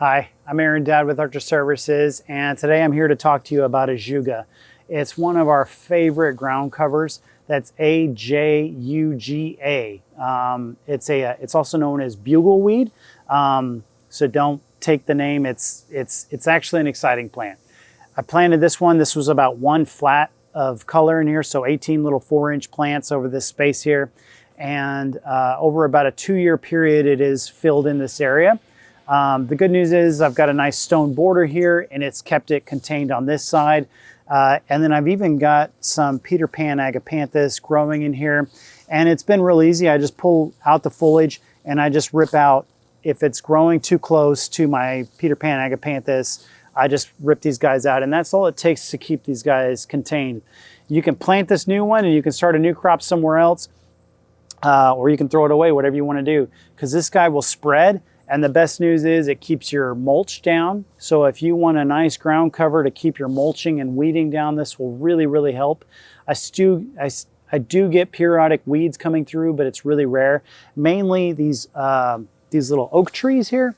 Hi, I'm Aaron Dad with Archer Services, and today I'm here to talk to you about Ajuga. It's one of our favorite ground covers. That's Ajuga. It's also known as Bugleweed. So don't take the name. It's actually an exciting plant. I planted this one. This was about one flat of color in here, so 18 little 4-inch plants over this space here, and over about a 2-year period, it is filled in this area. The good news is I've got a nice stone border here and it's kept it contained on this side. And then I've even got some Peter Pan agapanthus growing in here. And it's been real easy. I just pull out the foliage and I just rip out. If it's growing too close to my Peter Pan agapanthus, I just rip these guys out. And that's all it takes to keep these guys contained. You can plant this new one and you can start a new crop somewhere else. Or you can throw it away, whatever you want to do. Because this guy will spread. And the best news is it keeps your mulch down. So if you want a nice ground cover to keep your mulching and weeding down, this will really, really help. I do get periodic weeds coming through, but it's really rare. Mainly these little oak trees here.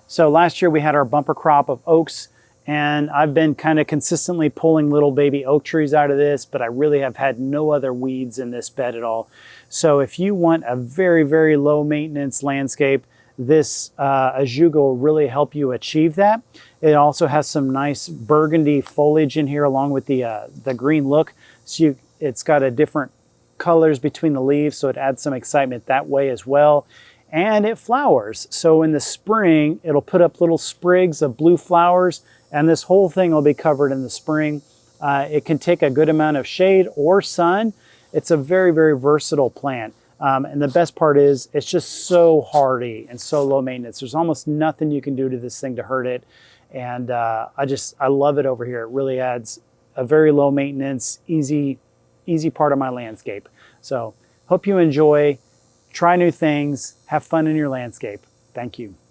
So last year we had our bumper crop of oaks, and I've been kind of consistently pulling little baby oak trees out of this, but I really have had no other weeds in this bed at all. So if you want a very, very low maintenance landscape, this Ajuga will really help you achieve that. It also has some nice burgundy foliage in here along with the green look. So it's got a different colors between the leaves, so it adds some excitement that way as well. And it flowers. So in the spring, it'll put up little sprigs of blue flowers, and this whole thing will be covered in the spring. It can take a good amount of shade or sun. It's a very, very versatile plant. And the best part is it's just so hardy and so low maintenance. There's almost nothing you can do to this thing to hurt it. And I love it over here. It really adds a very low maintenance, easy part of my landscape. So hope you enjoy, try new things, have fun in your landscape. Thank you.